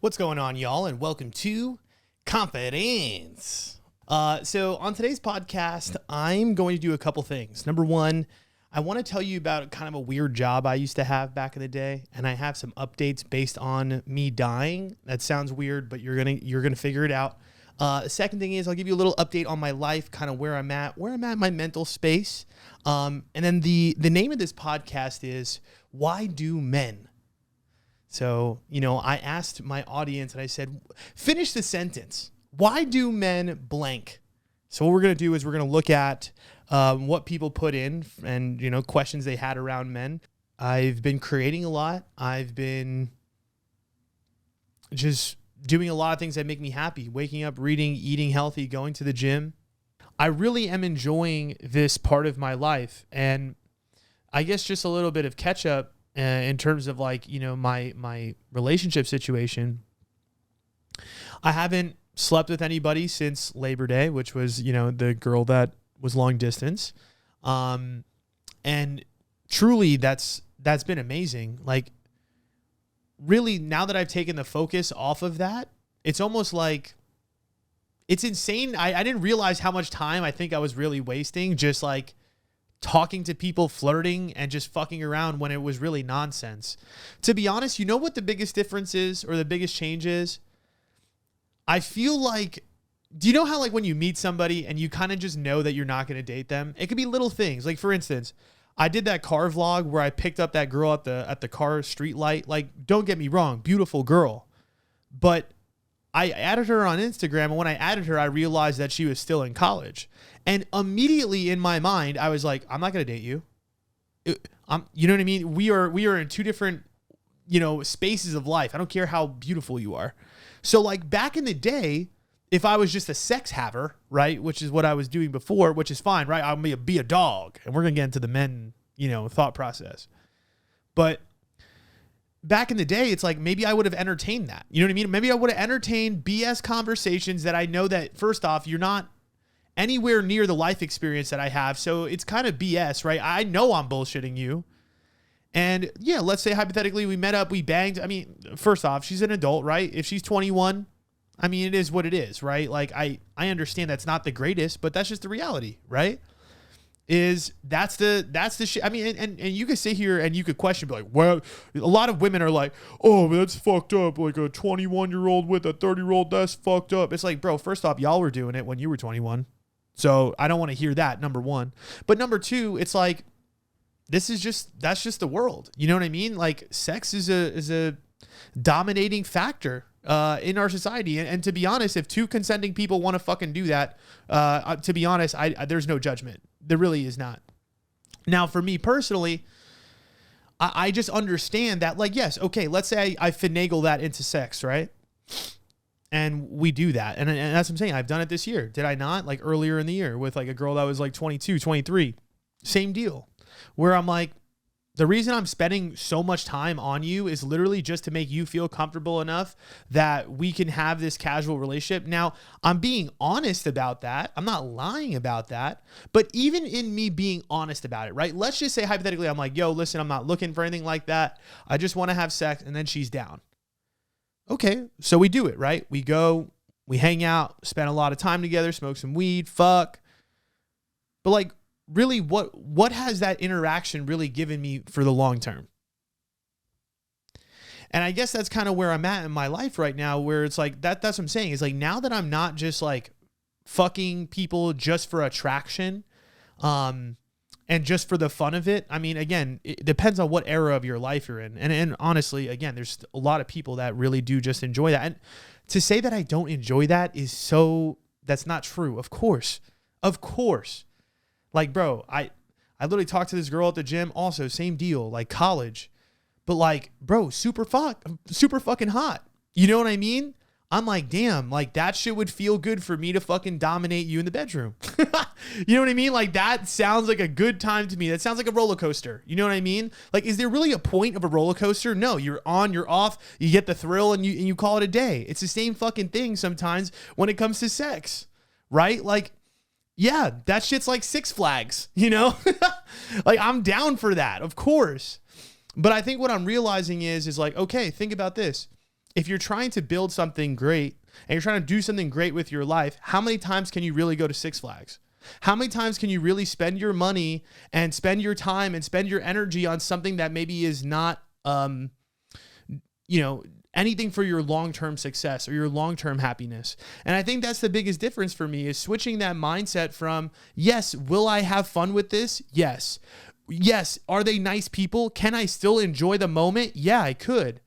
What's going on, y'all, and welcome to Confidence. So on today's podcast, I'm going to do a couple things. Number one, I want to tell you about kind of a weird job I used to have back in the day, and I have some updates based on me dying. That sounds weird, but you're gonna figure it out. Second thing is I'll give you a little update on my life, kind of where I'm at in my mental space. And then the name of this podcast is Why Do Men? So, I asked my audience and I said, finish the sentence. Why do men blank? So what we're going to do is we're going to look at what people put in and, questions they had around men. I've been creating a lot. I've been just doing a lot of things that make me happy. Waking up, reading, eating healthy, going to the gym. I really am enjoying this part of my life. And I guess just a little bit of catch up in terms of my relationship situation. I haven't slept with anybody since Labor Day, which was, the girl that was long distance. And truly that's been amazing. Like, really, now that I've taken the focus off of that, it's almost like it's insane. I didn't realize how much time I think I was really wasting just like talking to people, flirting, and just fucking around when it was really nonsense. To be honest, you know what the biggest difference is, or the biggest change is? I feel like, do you know how like when you meet somebody and you kind of just know that you're not going to date them? It could be little things. Like, for instance, I did that car vlog where I picked up that girl at the car street light. Like, don't get me wrong, beautiful girl. But I added her on Instagram, and when I added her, I realized that she was still in college. And immediately in my mind, I was like, I'm not going to date you. You know what I mean? We are in two different, spaces of life. I don't care how beautiful you are. So like back in the day, if I was just a sex haver, right, which is what I was doing before, which is fine, right? I'm going to be a dog, and we're going to get into the men, thought process. But back in the day, it's like maybe I would have entertained that. You know what I mean? Maybe I would have entertained BS conversations that I know that, first off, you're not anywhere near the life experience that I have. So it's kind of BS, right? I know I'm bullshitting you. And yeah, let's say hypothetically we met up, we banged. I mean, first off, she's an adult, right? If she's 21, I mean, it is what it is, right? Like I understand that's not the greatest, but that's just the reality, right? That's the shit. I mean, and you could sit here and you could question, be like, well, a lot of women are like, oh, that's fucked up. Like a 21-year-old with a 30-year-old, that's fucked up. It's like, bro, first off, y'all were doing it when you were 21. So I don't want to hear that, number one. But number two, it's like, that's just the world. You know what I mean? Like, sex is a dominating factor in our society. And to be honest, if two consenting people want to fucking do that, to be honest, there's no judgment. There really is not. Now, for me personally, I just understand that, like, yes, okay, let's say I finagle that into sex, right? And we do that. And that's what I'm saying. I've done it this year. Did I not? Like earlier in the year with like a girl that was like 22, 23. Same deal. Where I'm like, the reason I'm spending so much time on you is literally just to make you feel comfortable enough that we can have this casual relationship. Now, I'm being honest about that. I'm not lying about that. But even in me being honest about it, right? Let's just say hypothetically, I'm like, yo, listen, I'm not looking for anything like that. I just want to have sex. And then she's down. Okay, so we do it, right? We go, we hang out, spend a lot of time together, smoke some weed, fuck. But like, really, what has that interaction really given me for the long term? And I guess that's kind of where I'm at in my life right now, where it's like, that's what I'm saying. Is like, now that I'm not just like fucking people just for attraction, and just for the fun of it. I mean, again, it depends on what era of your life you're in. And honestly, again, there's a lot of people that really do just enjoy that. And to say that I don't enjoy that that's not true. Of course. Like, bro, I literally talked to this girl at the gym. Also, same deal, like college. But like, bro, super fucking hot. You know what I mean? I'm like, damn, like that shit would feel good for me to fucking dominate you in the bedroom. You know what I mean? Like, that sounds like a good time to me. That sounds like a roller coaster. You know what I mean? Like, is there really a point of a roller coaster? No, you're on, you're off, you get the thrill and you call it a day. It's the same fucking thing sometimes when it comes to sex, right? Like, yeah, that shit's like Six Flags, you know? Like, I'm down for that, of course. But I think what I'm realizing is like, okay, think about this. if you're trying to build something great and you're trying to do something great with your life, how many times can you really go to Six Flags? How many times can you really spend your money and spend your time and spend your energy on something that maybe is not, anything for your long-term success or your long-term happiness? And I think that's the biggest difference for me, is switching that mindset from, yes, will I have fun with this? Yes. Yes. Are they nice people? Can I still enjoy the moment? Yeah, I could.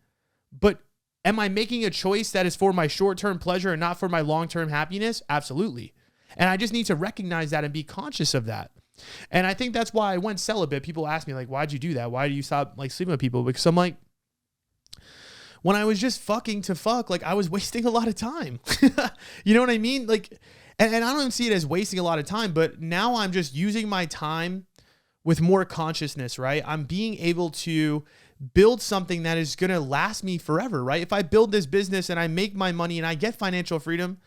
But am I making a choice that is for my short-term pleasure and not for my long-term happiness? Absolutely. And I just need to recognize that and be conscious of that. And I think that's why I went celibate. People ask me, like, why'd you do that? Why do you stop like sleeping with people? Because I'm like, when I was just fucking to fuck, like I was wasting a lot of time. You know what I mean? Like, and I don't even see it as wasting a lot of time, but now I'm just using my time with more consciousness, right? I'm being able to build something that is going to last me forever, right? If I build this business and I make my money and I get financial freedom,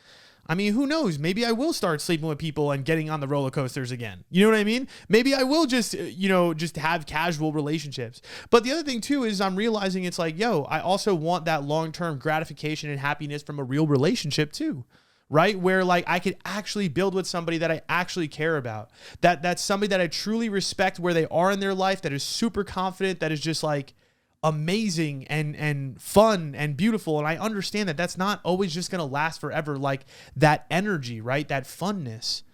I mean, who knows? Maybe I will start sleeping with people and getting on the roller coasters again. You know what I mean? Maybe I will just have casual relationships. But the other thing too is I'm realizing it's like, I also want that long-term gratification and happiness from a real relationship too, right? Where like I could actually build with somebody that I actually care about. That's somebody that I truly respect where they are in their life, that is super confident, that is just like amazing and fun and beautiful. And I understand that that's not always just going to last forever, like that energy, right? That funness.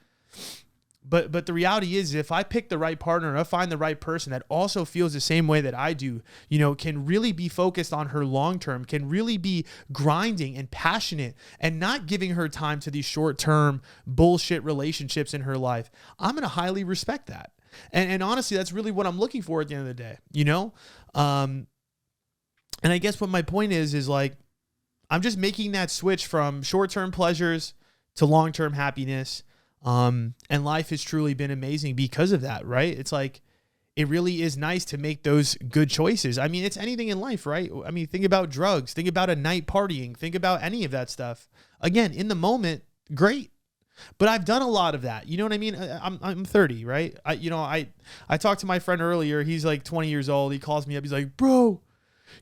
But the reality is, if I pick the right partner, I find the right person that also feels the same way that I do, can really be focused on her long-term, can really be grinding and passionate and not giving her time to these short-term bullshit relationships in her life, I'm going to highly respect that. And honestly, that's really what I'm looking for at the end of the day, And I guess what my point is like, I'm just making that switch from short-term pleasures to long-term happiness. And life has truly been amazing because of that, right? It's like, it really is nice to make those good choices. I mean, it's anything in life, right? I mean, think about drugs, think about a night partying, think about any of that stuff. Again, in the moment, great. But I've done a lot of that. You know what I mean? I'm 30, right? I talked to my friend earlier. He's like 20 years old. He calls me up. He's like, bro,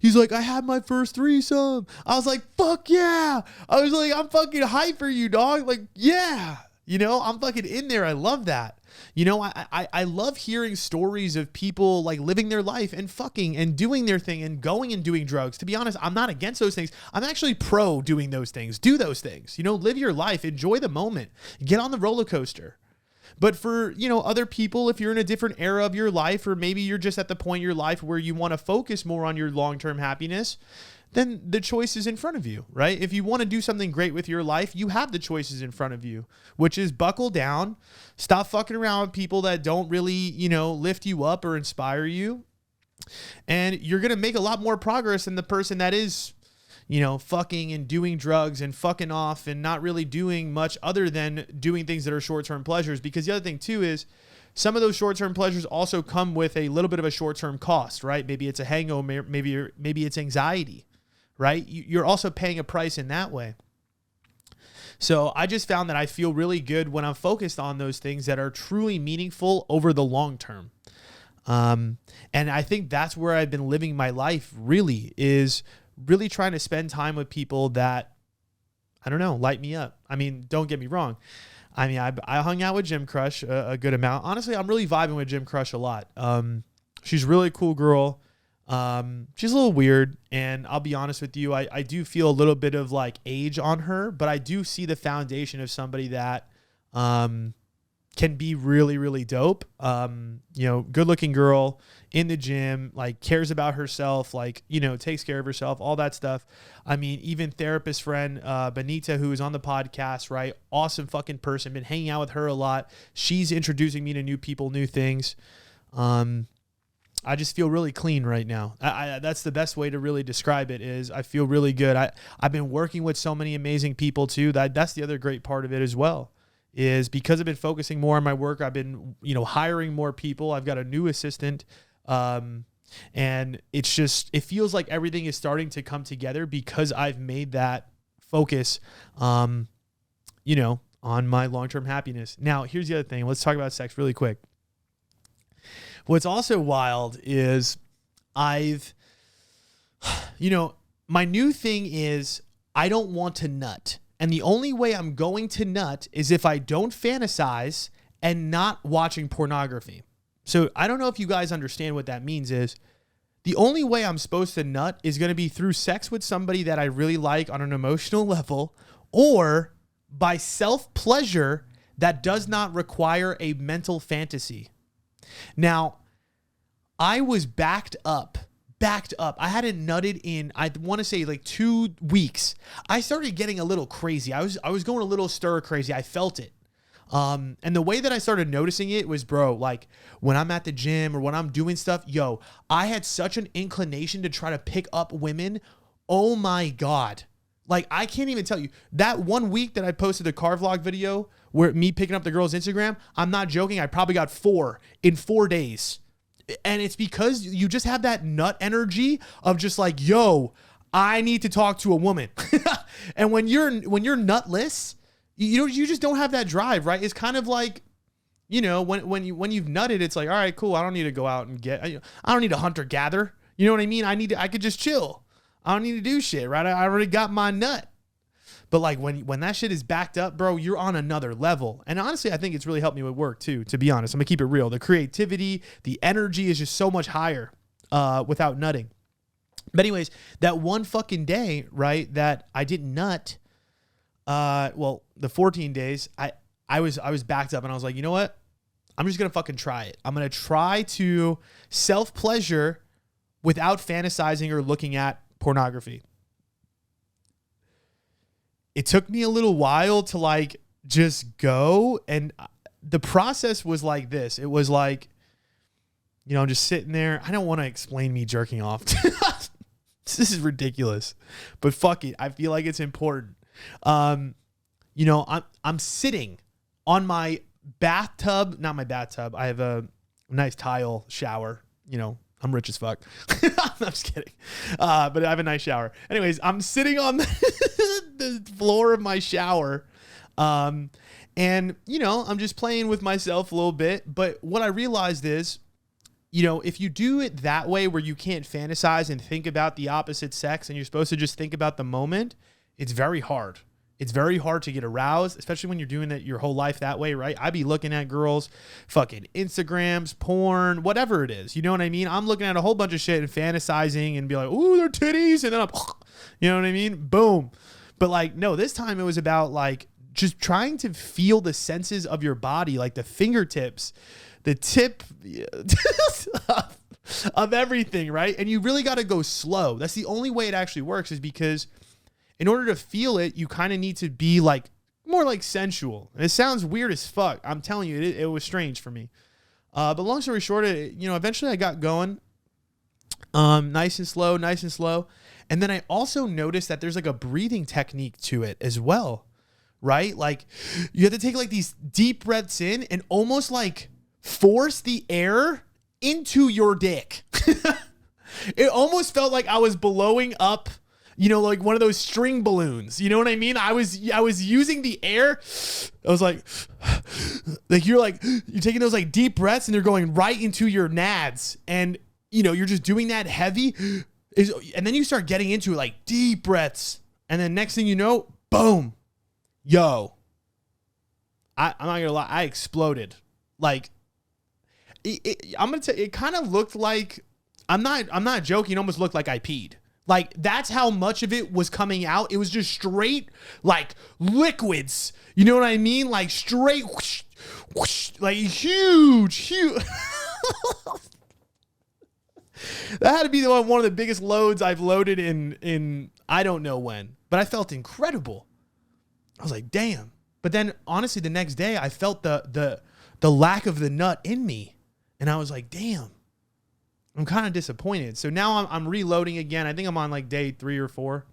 he's like, I had my first threesome. I was like, fuck yeah. I was like, I'm fucking hyped for you, dog. Like, yeah. I'm fucking in there. I love that. I love hearing stories of people like living their life and fucking and doing their thing and going and doing drugs. To be honest, I'm not against those things. I'm actually pro doing those things. Do those things. Live your life. Enjoy the moment. Get on the roller coaster. But for, other people, if you're in a different era of your life, or maybe you're just at the point in your life where you want to focus more on your long-term happiness, then the choice is in front of you, right? If you want to do something great with your life, you have the choices in front of you, which is buckle down, stop fucking around with people that don't really, lift you up or inspire you. And you're going to make a lot more progress than the person that is, fucking and doing drugs and fucking off and not really doing much other than doing things that are short-term pleasures. Because the other thing too is some of those short-term pleasures also come with a little bit of a short-term cost, right? Maybe it's a hangover, maybe it's anxiety, right? You're also paying a price in that way. So I just found that I feel really good when I'm focused on those things that are truly meaningful over the long term. And I think that's where I've been living my life, really, is really trying to spend time with people that, I don't know, light me up. I mean, don't get me wrong. I mean, I hung out with Gym Crush a good amount. Honestly, I'm really vibing with Gym Crush a lot. She's a really cool girl. She's a little weird, and I'll be honest with you, I do feel a little bit of like age on her, but I do see the foundation of somebody that can be really, really dope. Good looking girl in the gym, like cares about herself, like, takes care of herself, all that stuff. I mean, even therapist friend, Benita, who is on the podcast, right? Awesome fucking person. Been hanging out with her a lot. She's introducing me to new people, new things. I just feel really clean right now. That's the best way to really describe it, is I feel really good. I've been working with so many amazing people too. That's the other great part of it as well, is because I've been focusing more on my work. I've been, hiring more people. I've got a new assistant. And it feels like everything is starting to come together because I've made that focus, on my long-term happiness. Now, here's the other thing. Let's talk about sex really quick. What's also wild is I've, my new thing is I don't want to nut. And the only way I'm going to nut is if I don't fantasize and not watching pornography. So I don't know if you guys understand what that means is the only way I'm supposed to nut is going to be through sex with somebody that I really like on an emotional level or by self-pleasure that does not require a mental fantasy. Now, I was backed up. I hadn't nutted in, I want to say like 2 weeks. I started getting a little crazy. I was going a little stir crazy. I felt it. And the way that I started noticing it was, bro, like when I'm at the gym or when I'm doing stuff, yo, I had such an inclination to try to pick up women. Oh my God. Like, I can't even tell you that 1 week that I posted the car vlog video where me picking up the girl's Instagram, I'm not joking. I probably got 4 in 4 days. And it's because you just have that nut energy of just like, yo, I need to talk to a woman. And when you're nutless, you just don't have that drive, right? It's kind of like, you know, when you've nutted, it's like, all right, cool. I don't need to go out and I don't need to hunt or gather. You know what I mean? I could just chill. I don't need to do shit, right? I already got my nut. But like when that shit is backed up, bro, you're on another level. And honestly, I think it's really helped me with work too, to be honest. I'm gonna keep it real. The creativity, the energy is just so much higher without nutting. But anyways, that one fucking day, right, that I didn't nut, the 14 days, I was backed up and I was like, you know what? I'm just gonna fucking try it. I'm gonna try to self-pleasure without fantasizing or looking at pornography. It took me a little while to like just go. And the process was like this. It was like, you know, I'm just sitting there. I don't want to explain me jerking off. This is ridiculous, but fuck it. I feel like it's important. You know, I'm sitting on my bathtub, not my bathtub. I have a nice tile shower, you know, I'm rich as fuck. I'm just kidding. But I have a nice shower. Anyways, I'm sitting on the floor of my shower. And, you know, I'm just playing with myself a little bit. But what I realized is, you know, if you do it that way where you can't fantasize and think about the opposite sex and you're supposed to just think about the moment, it's very hard. It's very hard to get aroused, especially when you're doing it your whole life that way, right? I'd be looking at girls, fucking Instagrams, porn, whatever it is. You know what I mean? I'm looking at a whole bunch of shit and fantasizing and be like, ooh, their titties. And then I'm, you know what I mean? Boom. But like, no, this time it was about like just trying to feel the senses of your body, like the fingertips, the tip of everything, right? And you really got to go slow. That's the only way it actually works, is because in order to feel it, you kind of need to be like more like sensual. And it sounds weird as fuck. I'm telling you, it was strange for me. But long story short, you know, eventually I got going, nice and slow. And then I also noticed that there's like a breathing technique to it as well, right? Like you have to take like these deep breaths in and almost like force the air into your dick. It almost felt like I was blowing up, you know, like one of those string balloons. You know what I mean? I was using the air. I was like you're taking those like deep breaths and they're going right into your nads. And, you know, you're just doing that heavy. And then you start getting into it, like deep breaths. And then next thing you know, boom, yo, I'm not gonna lie, I exploded. Like, I'm gonna tell you, it kind of looked like, I'm not joking, it almost looked like I peed. Like, that's how much of it was coming out. It was just straight, like, liquids. You know what I mean? Like, straight, whoosh, whoosh, like, huge. That had to be one of the biggest loads I've loaded in I don't know when. But I felt incredible. I was like, damn. But then, honestly, the next day, I felt the lack of the nut in me. And I was like, damn. I'm kind of disappointed. So now I'm reloading again. I think I'm on like day 3 or 4.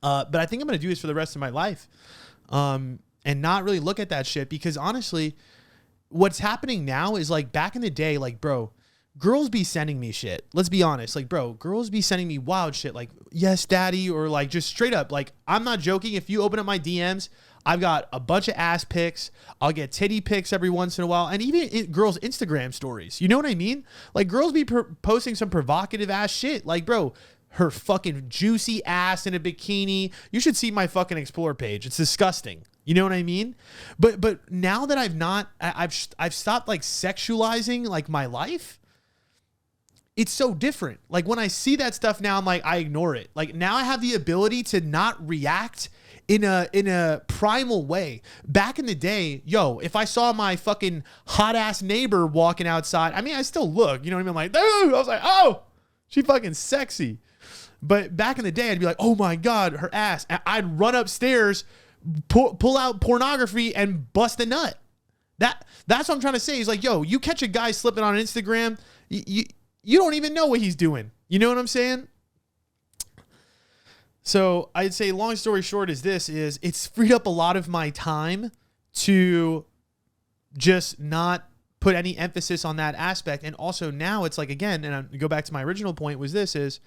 But I think I'm going to do this for the rest of my life. And not really look at that shit, because honestly, what's happening now is like back in the day, like, bro, girls be sending me shit. Let's be honest. Like, bro, girls be sending me wild shit. Like, yes, daddy. Or like just straight up. Like, I'm not joking. If you open up my DMs, I've got a bunch of ass pics. I'll get titty pics every once in a while. And even girls' Instagram stories. You know what I mean? Like, girls be posting some provocative ass shit. Like, bro, her fucking juicy ass in a bikini. You should see my fucking Explore page. It's disgusting. You know what I mean? But now that I've stopped like sexualizing like my life, it's so different. Like when I see that stuff now, I'm like, I ignore it. Like now I have the ability to not react in a primal way. Back in the day, if I saw my fucking hot ass neighbor walking outside, I mean, I still look, you know what I mean? I'm like, dude, I was like, oh, she fucking sexy. But back in the day, I'd be like, oh my God, her ass. And I'd run upstairs, pull out pornography and bust a nut. That's what I'm trying to say. He's like, you catch a guy slipping on Instagram, you don't even know what he's doing. You know what I'm saying? So I'd say long story short is it's freed up a lot of my time to just not put any emphasis on that aspect. And also now it's like, again, and I go back to my original point is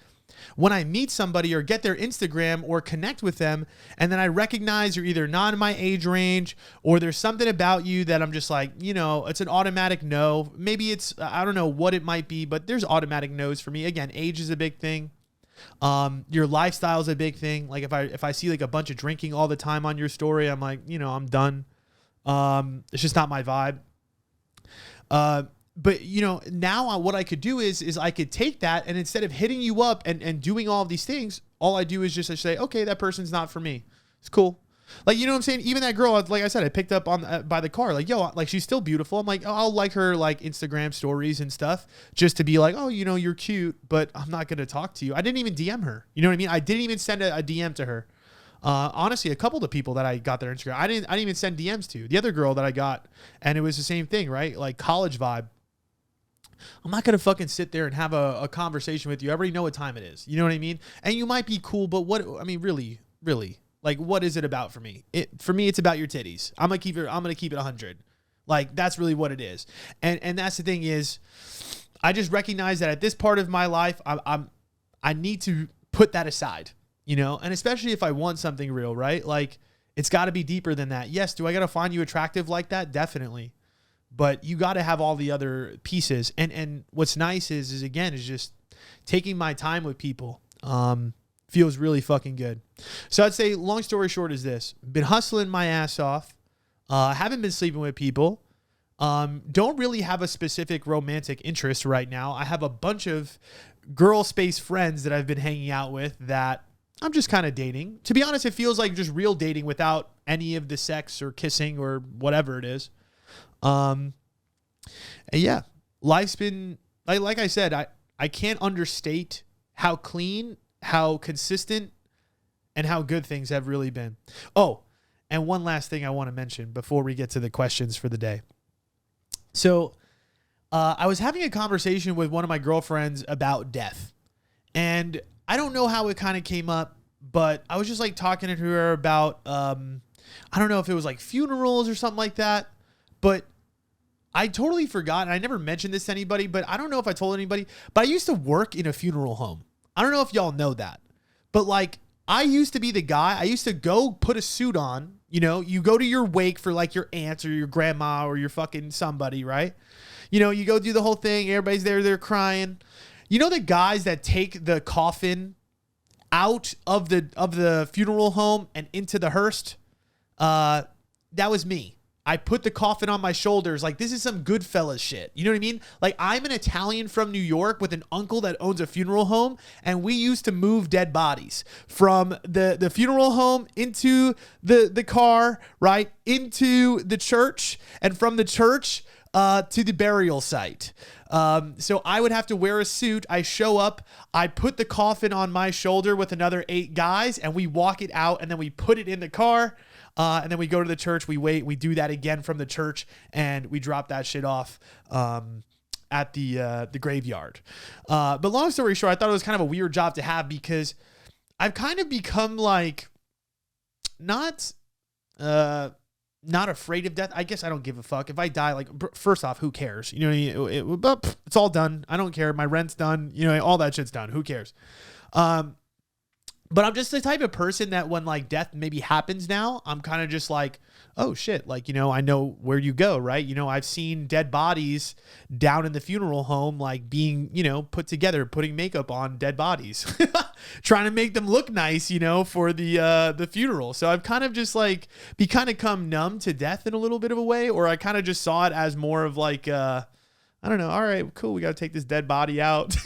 when I meet somebody or get their Instagram or connect with them, and then I recognize you're either not in my age range or there's something about you that I'm just like, it's an automatic no. Maybe I don't know what it might be, but there's automatic no's for me. Again, age is a big thing. Your lifestyle is a big thing. Like if I see like a bunch of drinking all the time on your story, I'm like, I'm done. It's just not my vibe. But now what I could do is I could take that, and instead of hitting you up and doing all of these things, all I do is just say, okay, that person's not for me. It's cool. Like, you know what I'm saying? Even that girl, like I said, I picked up on by the car, like, like she's still beautiful. I'm like, I'll like her like Instagram stories and stuff just to be like, oh, you're cute, but I'm not going to talk to you. I didn't even DM her. You know what I mean? I didn't even send a DM to her. Honestly, a couple of the people that I got their Instagram, I didn't even send DMs to. The other girl that I got, and it was the same thing, right? Like college vibe. I'm not going to fucking sit there and have a conversation with you. I already know what time it is. You know what I mean? And you might be cool, but really, like, what is it about for me? For me, it's about your titties. I'm going to keep it 100. Like, that's really what it is. And that's the thing is, I just recognize that at this part of my life, I need to put that aside, and especially if I want something real, right? Like, it's got to be deeper than that. Yes. Do I got to find you attractive like that? Definitely. But you got to have all the other pieces. And what's nice is just taking my time with people. Feels really fucking good. So I'd say long story short is this. Been hustling my ass off. Haven't been sleeping with people. Don't really have a specific romantic interest right now. I have a bunch of girl space friends that I've been hanging out with that I'm just kind of dating. To be honest, it feels like just real dating without any of the sex or kissing or whatever it is. And yeah, life's been like I said, I can't understate how clean, how consistent, and how good things have really been. Oh, and one last thing I want to mention before we get to the questions for the day. So, I was having a conversation with one of my girlfriends about death, and I don't know how it kind of came up, but I was just like talking to her about, I don't know if it was like funerals or something like that, but I totally forgot. And I never mentioned this to anybody, but I don't know if I told anybody, but I used to work in a funeral home. I don't know if y'all know that, but like I used to be the guy. I used to go put a suit on, you go to your wake for like your aunt or your grandma or your fucking somebody, right? You go do the whole thing. Everybody's there. They're crying. The guys that take the coffin out of the funeral home and into the hearse? That was me. I put the coffin on my shoulders. Like, this is some Goodfellas shit. You know what I mean? Like, I'm an Italian from New York with an uncle that owns a funeral home, and we used to move dead bodies from the funeral home into the car, right? Into the church, and from the church to the burial site. So I would have to wear a suit. I show up, I put the coffin on my shoulder with another 8 guys, and we walk it out, and then we put it in the car. And then we go to the church, we wait, we do that again from the church, and we drop that shit off at the graveyard. But long story short, I thought it was kind of a weird job to have because I've kind of become like not afraid of death. I guess I don't give a fuck. If I die, like, first off, who cares? You know, it's all done. I don't care. My rent's done. All that shit's done. Who cares? But I'm just the type of person that when like death maybe happens now, I'm kind of just like, oh shit. Like, I know where you go, right? I've seen dead bodies down in the funeral home, like being, put together, putting makeup on dead bodies. trying to make them look nice, you know, for the funeral. So I've kind of just like come numb to death in a little bit of a way, or I kind of just saw it as more of like, I don't know. All right, cool. We got to take this dead body out.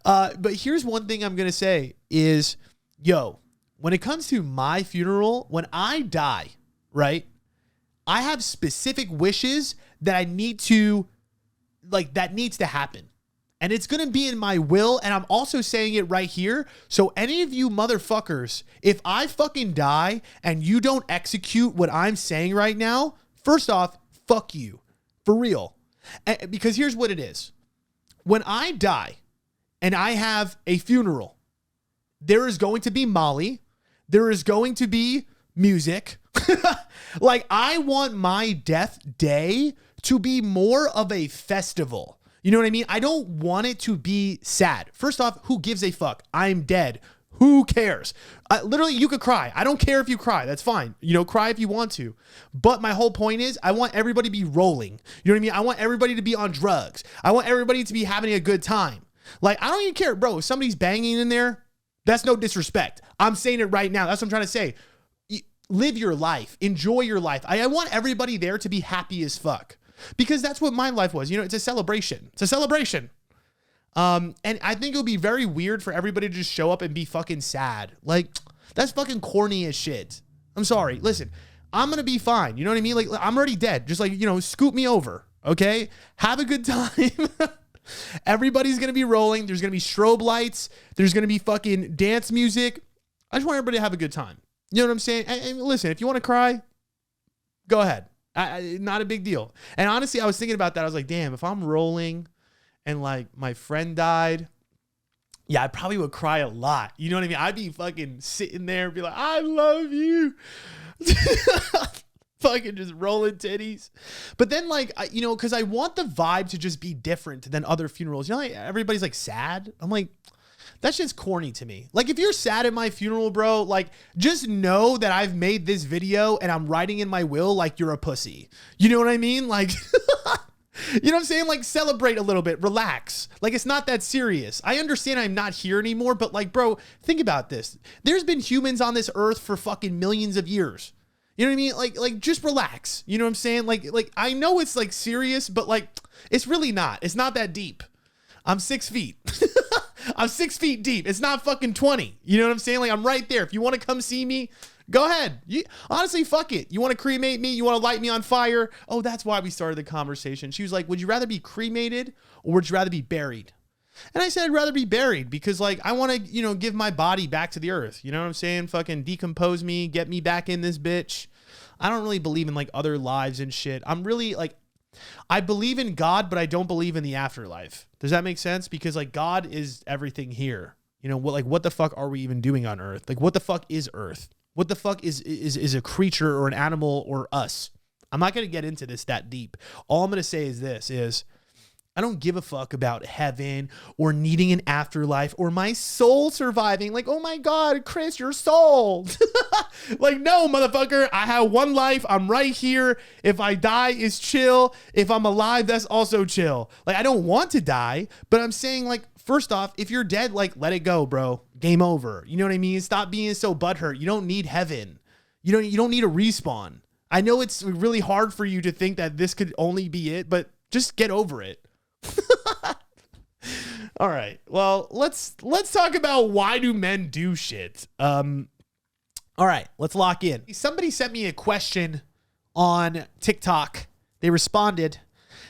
But here's one thing I'm going to say is, yo, when it comes to my funeral, when I die, right, I have specific wishes that I need to, like, that needs to happen. And it's going to be in my will. And I'm also saying it right here. So any of you motherfuckers, if I fucking die and you don't execute what I'm saying right now, first off, fuck you. For real. And because here's what it is. When I die and I have a funeral, there is going to be Molly. There is going to be music. Like, I want my death day to be more of a festival. You know what I mean? I don't want it to be sad. First off, who gives a fuck? I'm dead. Who cares? Literally, you could cry. I don't care if you cry. That's fine. You know, cry if you want to. But my whole point is, I want everybody to be rolling. You know what I mean? I want everybody to be on drugs. I want everybody to be having a good time. Like, I don't even care, bro. If somebody's banging in there, that's no disrespect. I'm saying it right now. That's what I'm trying to say. Live your life. Enjoy your life. I want everybody there to be happy as fuck. Because that's what my life was. You know, it's a celebration. It's a celebration. And I think it would be very weird for everybody to just show up and be fucking sad. Like, that's fucking corny as shit. I'm sorry. Listen, I'm going to be fine. You know what I mean? Like, I'm already dead. Just like, you know, scoop me over. Okay? Have a good time. Everybody's going to be rolling. There's going to be strobe lights. There's going to be fucking dance music. I just want everybody to have a good time. You know what I'm saying? And listen, if you want to cry, go ahead. Not a big deal. And honestly, I was thinking about that. I was like, damn, if I'm rolling and like my friend died, yeah, I probably would cry a lot. You know what I mean? I'd be fucking sitting there and be like, I love you. Fucking just rolling titties. But then like, you know, because I want the vibe to just be different than other funerals. You know, like everybody's like sad. I'm like, that shit's corny to me. Like, if you're sad at my funeral, bro, like, just know that I've made this video and I'm writing in my will like you're a pussy. You know what I mean? Like, you know what I'm saying? Like, celebrate a little bit. Relax. Like, it's not that serious. I understand I'm not here anymore, but like, bro, think about this. There's been humans on this earth for fucking millions of years. You know what I mean? Like just relax. You know what I'm saying? Like I know it's like serious, but like, it's really not. It's not that deep. I'm 6 feet. I'm 6 feet deep. It's not fucking 20. You know what I'm saying? Like, I'm right there. If you want to come see me, go ahead. Honestly, fuck it. You want to cremate me? You want to light me on fire? Oh, that's why we started the conversation. She was like, would you rather be cremated or would you rather be buried? And I said, I'd rather be buried because like, I want to, you know, give my body back to the earth. You know what I'm saying? Fucking decompose me, get me back in this bitch. I don't really believe in like other lives and shit. I'm really like, I believe in God, but I don't believe in the afterlife. Does that make sense? Because like God is everything here. You know, what the fuck are we even doing on Earth? Like, what the fuck is Earth? What the fuck is a creature or an animal or us? I'm not going to get into this that deep. All I'm going to say is this is I don't give a fuck about heaven or needing an afterlife or my soul surviving. Like, oh my God, Chris, your soul. Like, no, motherfucker, I have one life. I'm right here. If I die, it's chill. If I'm alive, that's also chill. Like, I don't want to die, but I'm saying like, first off, if you're dead, like, let it go, bro. Game over. You know what I mean? Stop being so butthurt. You don't need heaven. You don't need a respawn. I know it's really hard for you to think that this could only be it, but just get over it. All right. Well, let's talk about why do men do shit. All right, let's lock in. Somebody sent me a question on TikTok. They responded.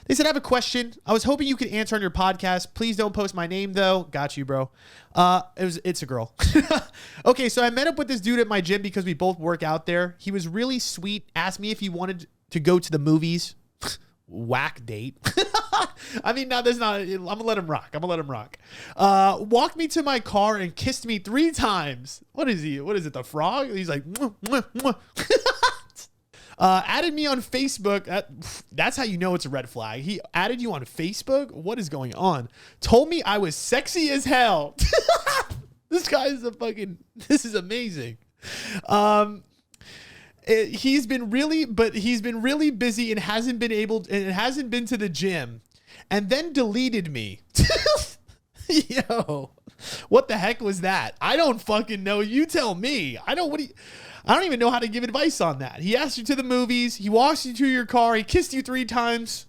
They said, I have a question. I was hoping you could answer on your podcast. Please don't post my name though. Got you, bro. It's a girl. Okay, so I met up with this dude at my gym because we both work out there. He was really sweet. Asked me if he wanted to go to the movies. Whack date. I mean, no, there's not. I'm gonna let him rock. Walked me to my car and kissed me 3 times. What is he? What is it? The frog? He's like, mwah, mwah, mwah. Added me on Facebook. That's how you know it's a red flag. He added you on Facebook. What is going on? Told me I was sexy as hell. This guy is this is amazing. He's been really busy and hasn't been to the gym and then deleted me. Yo, What the heck was that? I don't fucking know. You tell me. I don't even know how to give advice on that. He asked you to the movies. He walks you to your car. He kissed you 3 times.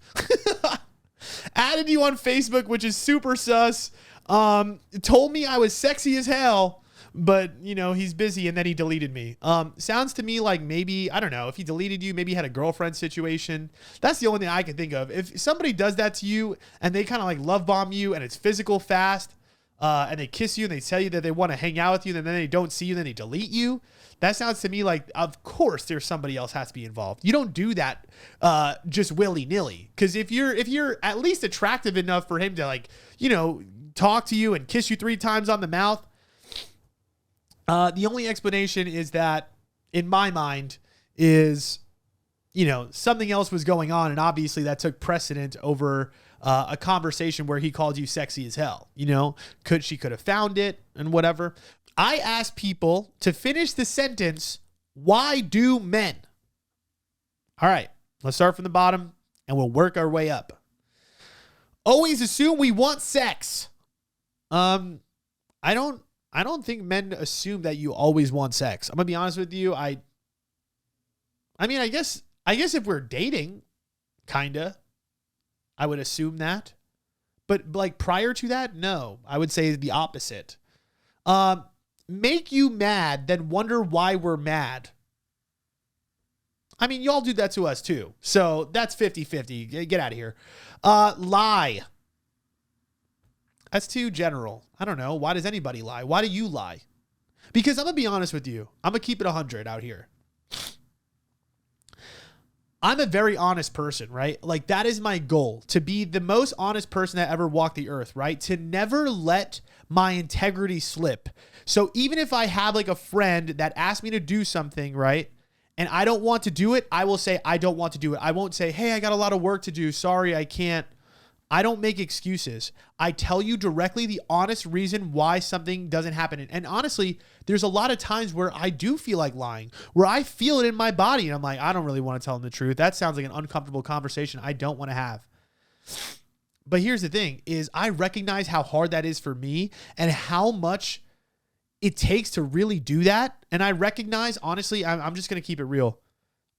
Added you on Facebook, which is super sus. Told me I was sexy as hell. But, he's busy, and then he deleted me. Sounds to me like maybe, I don't know, if he deleted you, maybe he had a girlfriend situation. That's the only thing I can think of. If somebody does that to you and they kind of like love bomb you and it's physical fast, and they kiss you and they tell you that they want to hang out with you, and then they don't see you, then they delete you. That sounds to me like, of course, there's somebody else has to be involved. You don't do that just willy-nilly. Because if you're at least attractive enough for him to talk to you and kiss you 3 times on the mouth, the only explanation is that, in my mind, is, something else was going on. And obviously that took precedent over a conversation where he called you sexy as hell. She could have found it and whatever. I ask people to finish the sentence, why do men? All right, let's start from the bottom and we'll work our way up. Always assume we want sex. I don't think men assume that you always want sex. I'm gonna be honest with you. I guess if we're dating, kinda, I would assume that. But like prior to that, no. I would say the opposite. Make you mad, then wonder why we're mad. I mean, y'all do that to us too. So that's 50-50. Get out of here. Lie. That's too general. I don't know. Why does anybody lie? Why do you lie? Because I'm going to be honest with you. I'm going to keep it 100 out here. I'm a very honest person, right? Like that is my goal, to be the most honest person that ever walked the earth, right? To never let my integrity slip. So even if I have like a friend that asked me to do something, right? And I don't want to do it, I will say, I don't want to do it. I won't say, hey, I got a lot of work to do. Sorry, I can't. I don't make excuses. I tell you directly the honest reason why something doesn't happen. And honestly, there's a lot of times where I do feel like lying, where I feel it in my body. And I'm like, I don't really want to tell them the truth. That sounds like an uncomfortable conversation I don't want to have. But here's the thing is I recognize how hard that is for me and how much it takes to really do that. And I recognize, honestly, I'm just going to keep it real.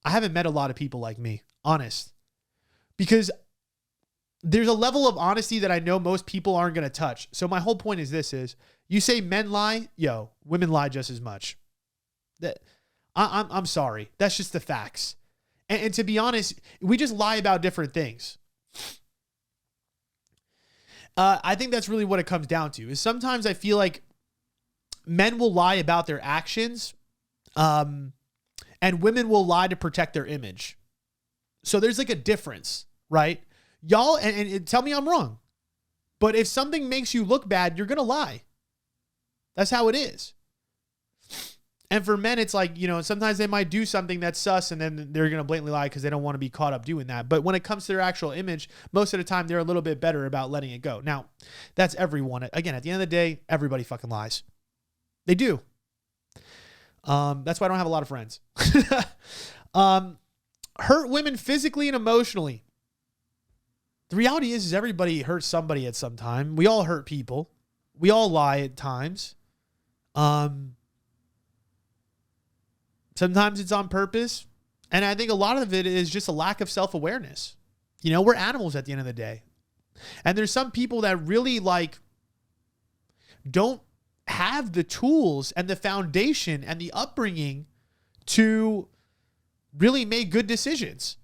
I haven't met a lot of people like me, honest, because there's a level of honesty that I know most people aren't going to touch. So my whole point is this is you say men lie, women lie just as much. I'm sorry. That's just the facts. And to be honest, we just lie about different things. I think that's really what it comes down to is sometimes I feel like men will lie about their actions, and women will lie to protect their image. So there's like a difference, right? Y'all, and tell me I'm wrong, but if something makes you look bad, you're going to lie. That's how it is. And for men, it's like, sometimes they might do something that's sus and then they're going to blatantly lie because they don't want to be caught up doing that. But when it comes to their actual image, most of the time they're a little bit better about letting it go. Now, that's everyone. Again, at the end of the day, everybody fucking lies. They do. That's why I don't have a lot of friends. Hurt women physically and emotionally. The reality is everybody hurts somebody at some time. We all hurt people. We all lie at times. Sometimes it's on purpose. And I think a lot of it is just a lack of self-awareness. We're animals at the end of the day. And there's some people that really don't have the tools and the foundation and the upbringing to really make good decisions.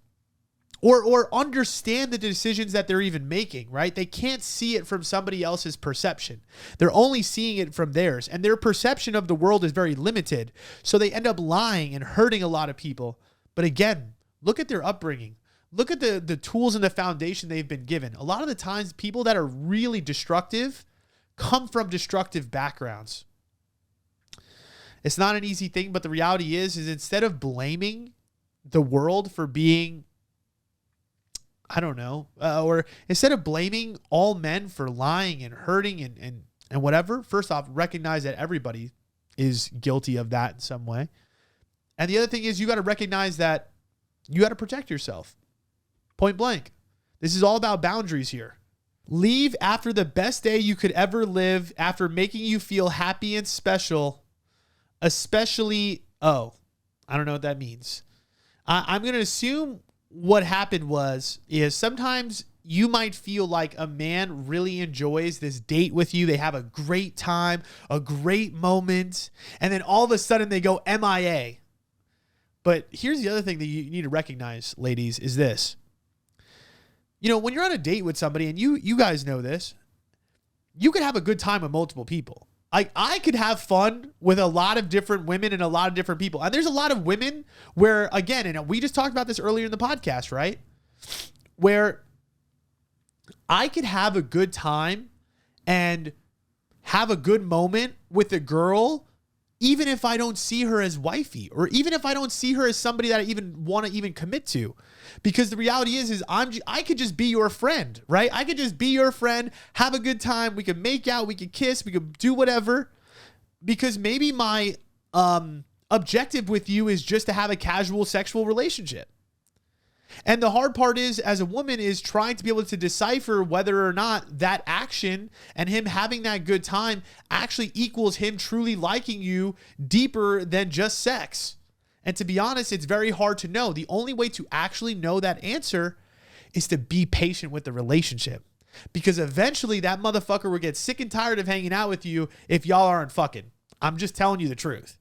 Or understand the decisions that they're even making, right? They can't see it from somebody else's perception. They're only seeing it from theirs. And their perception of the world is very limited. So they end up lying and hurting a lot of people. But again, look at their upbringing. Look at the tools and the foundation they've been given. A lot of the times, people that are really destructive come from destructive backgrounds. It's not an easy thing, but the reality is instead of blaming the world for being, I don't know, or instead of blaming all men for lying and hurting and whatever, first off, recognize that everybody is guilty of that in some way. And the other thing is you got to recognize that you got to protect yourself. Point blank. This is all about boundaries here. Leave after the best day you could ever live, after making you feel happy and special, especially, I don't know what that means. I'm going to assume what happened is sometimes you might feel like a man really enjoys this date with you. They have a great time, a great moment, and then all of a sudden they go MIA. But here's the other thing that you need to recognize, ladies, is this. When you're on a date with somebody, and you guys know this, you could have a good time with multiple people. I could have fun with a lot of different women and a lot of different people. And there's a lot of women where, again, and we just talked about this earlier in the podcast, right? Where I could have a good time and have a good moment with a girl, even if I don't see her as wifey, or even if I don't see her as somebody that I even want to even commit to. Because the reality is I could just be your friend, right? I could just be your friend, have a good time. We could make out, we could kiss, we could do whatever. Because maybe my objective with you is just to have a casual sexual relationship. And the hard part is, as a woman, is trying to be able to decipher whether or not that action and him having that good time actually equals him truly liking you deeper than just sex. And to be honest, it's very hard to know. The only way to actually know that answer is to be patient with the relationship. Because eventually that motherfucker will get sick and tired of hanging out with you if y'all aren't fucking. I'm just telling you the truth.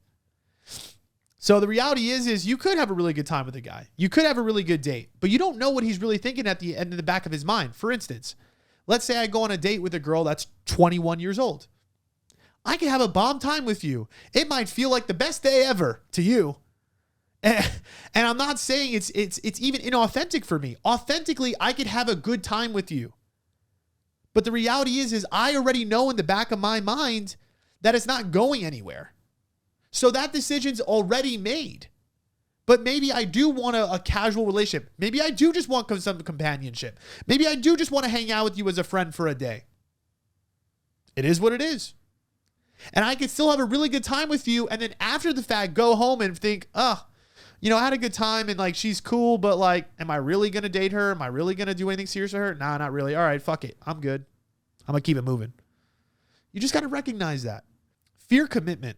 So the reality is you could have a really good time with a guy. You could have a really good date, but you don't know what he's really thinking at the end of the back of his mind. For instance, let's say I go on a date with a girl that's 21 years old. I could have a bomb time with you. It might feel like the best day ever to you. And I'm not saying it's even inauthentic for me. Authentically, I could have a good time with you. But the reality is I already know in the back of my mind that it's not going anywhere. So that decision's already made. But maybe I do want a casual relationship. Maybe I do just want some companionship. Maybe I do just want to hang out with you as a friend for a day. It is what it is. And I could still have a really good time with you, and then after the fact, go home and think, I had a good time, and she's cool, but am I really going to date her? Am I really going to do anything serious with her? Nah, not really. All right, fuck it. I'm good. I'm going to keep it moving. You just got to recognize that. Fear commitment.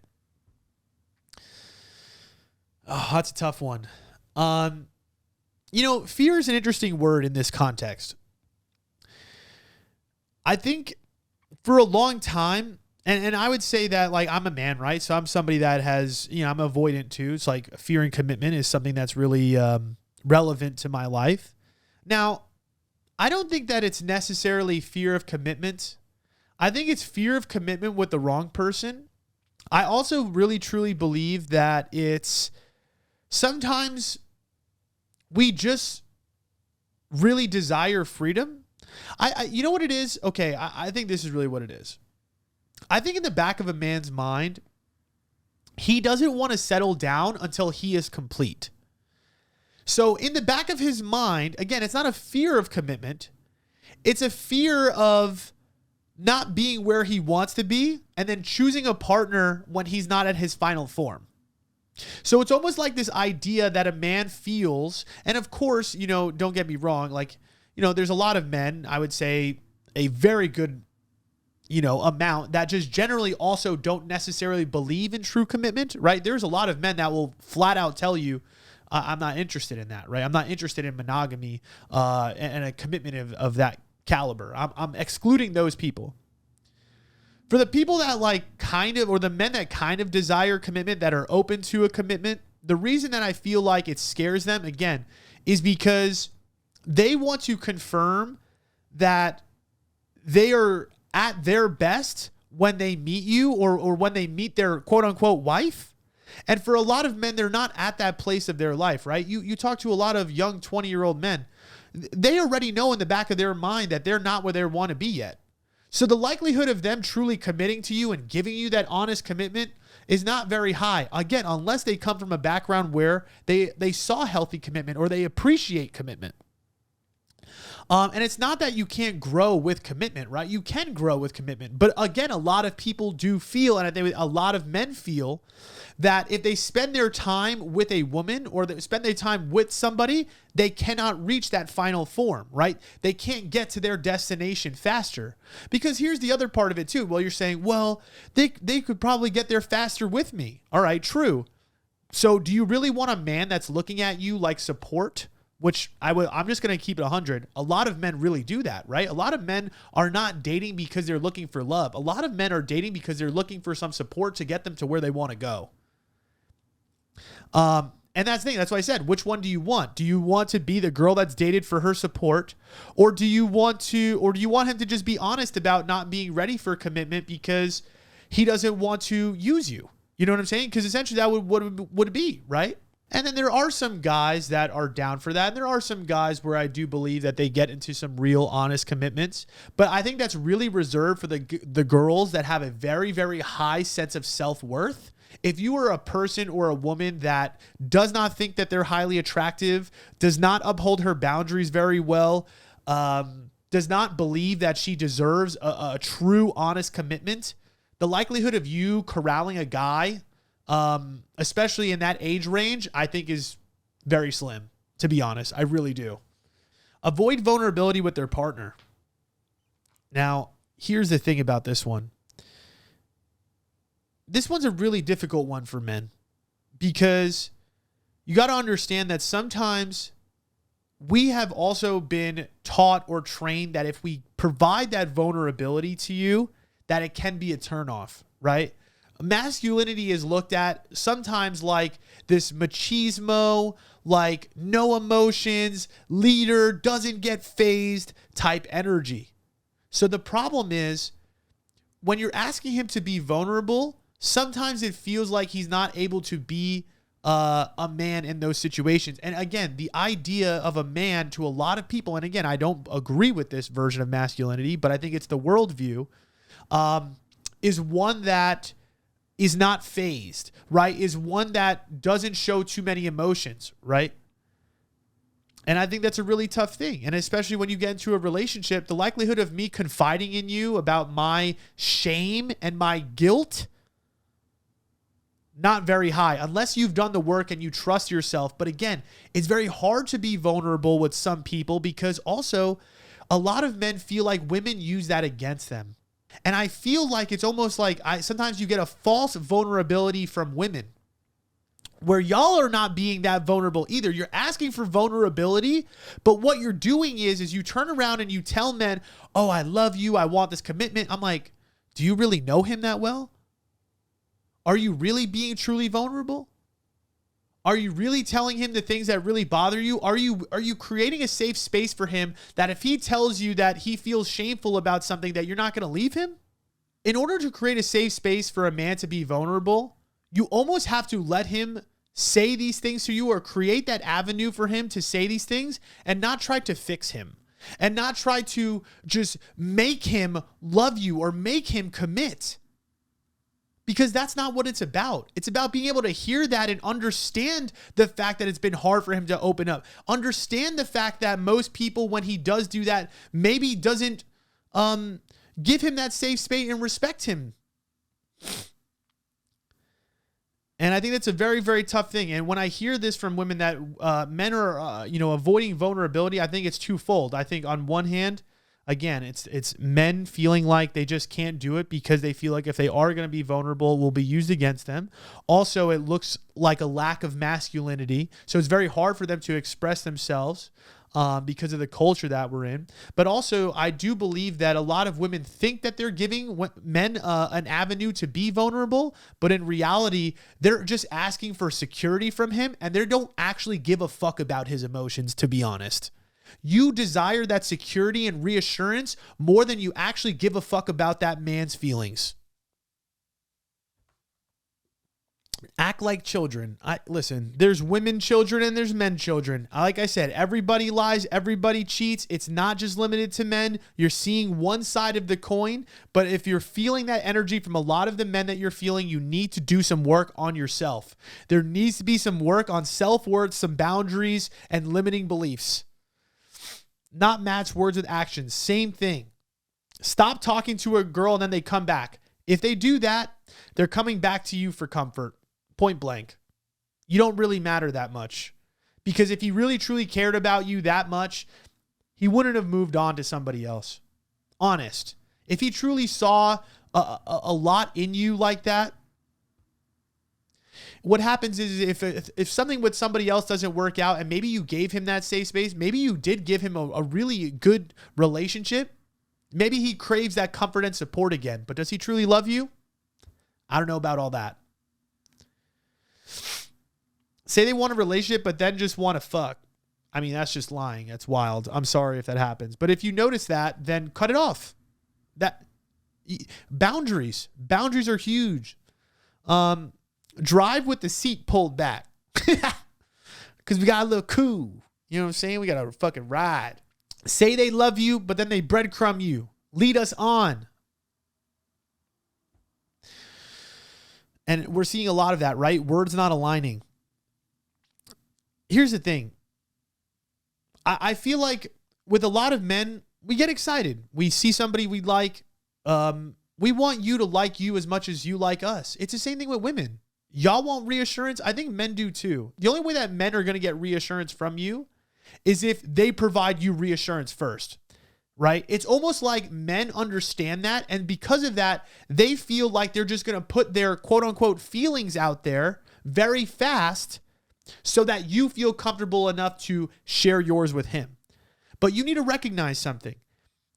Oh, that's a tough one. Fear is an interesting word in this context. I think for a long time, and I would say that I'm a man, right? So I'm somebody that has, I'm avoidant too. It's fear and commitment is something that's really relevant to my life. Now, I don't think that it's necessarily fear of commitment. I think it's fear of commitment with the wrong person. I also really truly believe that it's sometimes we just really desire freedom. You know what it is? Okay, I think this is really what it is. I think in the back of a man's mind, he doesn't want to settle down until he is complete. So in the back of his mind, again, it's not a fear of commitment. It's a fear of not being where he wants to be and then choosing a partner when he's not at his final form. So it's almost like this idea that a man feels, and of course, don't get me wrong, there's a lot of men, I would say a very good, amount that just generally also don't necessarily believe in true commitment, right? There's a lot of men that will flat out tell you, I'm not interested in that, right? I'm not interested in monogamy and a commitment of that caliber. I'm excluding those people. For the people that or the men that kind of desire commitment, that are open to a commitment, the reason that I feel like it scares them, again, is because they want to confirm that they are at their best when they meet you or when they meet their quote unquote wife. And for a lot of men, they're not at that place of their life, right? You talk to a lot of young 20-year-old men. They already know in the back of their mind that they're not where they want to be yet. So the likelihood of them truly committing to you and giving you that honest commitment is not very high. Again, unless they come from a background where they saw healthy commitment or they appreciate commitment. And it's not that you can't grow with commitment, right? You can grow with commitment. But again, a lot of people do feel, and I think a lot of men feel, that if they spend their time with a woman or they spend their time with somebody, they cannot reach that final form, right? They can't get to their destination faster. Because here's the other part of it too. Well, you're saying, well, they could probably get there faster with me. All right, true. So do you really want a man that's looking at you like support? Which I'm just going to keep it 100. A lot of men really do that, right? A lot of men are not dating because they're looking for love. A lot of men are dating because they're looking for some support to get them to where they want to go. And that's the thing. That's why I said, which one do you want? Do you want to be the girl that's dated for her support? Or do you want him to just be honest about not being ready for commitment because he doesn't want to use you? You know what I'm saying? Because essentially that would it be, right? And then there are some guys that are down for that. And there are some guys where I do believe that they get into some real honest commitments. But I think that's really reserved for the girls that have a very, very high sense of self-worth. If you are a person or a woman that does not think that they're highly attractive, does not uphold her boundaries very well, does not believe that she deserves a true, honest commitment, the likelihood of you corralling a guy, especially in that age range, I think is very slim, to be honest. I really do. Avoid vulnerability with their partner. Now, here's the thing about this one. This one's a really difficult one for men because you got to understand that sometimes we have also been taught or trained that if we provide that vulnerability to you, that it can be a turnoff, right? Masculinity is looked at sometimes like this machismo, like no emotions, leader, doesn't get phased type energy. So the problem is when you're asking him to be vulnerable, sometimes it feels like he's not able to be a man in those situations. And again, the idea of a man to a lot of people, and again, I don't agree with this version of masculinity, but I think it's the worldview, is one that is not phased, right? Is one that doesn't show too many emotions, right? And I think that's a really tough thing. And especially when you get into a relationship, the likelihood of me confiding in you about my shame and my guilt, not very high, unless you've done the work and you trust yourself. But again, it's very hard to be vulnerable with some people because also a lot of men feel like women use that against them. And I feel like it's almost like sometimes you get a false vulnerability from women where y'all are not being that vulnerable either. You're asking for vulnerability, but what you're doing is you turn around and you tell men, oh, I love you, I want this commitment. I'm like, do you really know him that well? Are you really being truly vulnerable? Are you really telling him the things that really bother you? Are you creating a safe space for him that if he tells you that he feels shameful about something that you're not going to leave him? In order to create a safe space for a man to be vulnerable, you almost have to let him say these things to you or create that avenue for him to say these things and not try to fix him and not try to just make him love you or make him commit. Because that's not what it's about. It's about being able to hear that and understand the fact that it's been hard for him to open up. Understand the fact that most people, when he does do that, maybe doesn't give him that safe space and respect him. And I think that's a very, very tough thing. And when I hear this from women that men are, avoiding vulnerability, I think it's twofold. I think on one hand, again, it's men feeling like they just can't do it because they feel like if they are going to be vulnerable, it will be used against them. Also, it looks like a lack of masculinity. So it's very hard for them to express themselves because of the culture that we're in. But also, I do believe that a lot of women think that they're giving men an avenue to be vulnerable, but in reality, they're just asking for security from him, and they don't actually give a fuck about his emotions, to be honest. You desire that security and reassurance more than you actually give a fuck about that man's feelings. Act like children. Listen, there's women children and there's men children. Like I said, everybody lies, everybody cheats. It's not just limited to men. You're seeing one side of the coin, but if you're feeling that energy from a lot of the men that you're feeling, you need to do some work on yourself. There needs to be some work on self-worth, some boundaries, and limiting beliefs. not match words with actions. Same thing. Stop talking to a girl and then they come back. If they do that, they're coming back to you for comfort. Point blank. You don't really matter that much. Because if he really truly cared about you that much, he wouldn't have moved on to somebody else. Honest. If he truly saw a lot in you like that, what happens is if something with somebody else doesn't work out and maybe you gave him that safe space, maybe you did give him a really good relationship, maybe he craves that comfort and support again. But does he truly love you? I don't know about all that. Say they want a relationship, but then just want to fuck. I mean, that's just lying. That's wild. I'm sorry if that happens. But if you notice that, then cut it off. Boundaries are huge. Drive with the seat pulled back. Because we got a little cool. You know what I'm saying? We got to fucking ride. Say they love you, but then they breadcrumb you. Lead us on. And we're seeing a lot of that, right? Words not aligning. Here's the thing. I feel like with a lot of men, we get excited. We see somebody we like. We want you to like you as much as you like us. It's the same thing with women. Y'all want reassurance. I think men do too. The only way that men are going to get reassurance from you is if they provide you reassurance first, right? It's almost like men understand that. And because of that, they feel like they're just going to put their quote unquote feelings out there very fast so that you feel comfortable enough to share yours with him. But you need to recognize something.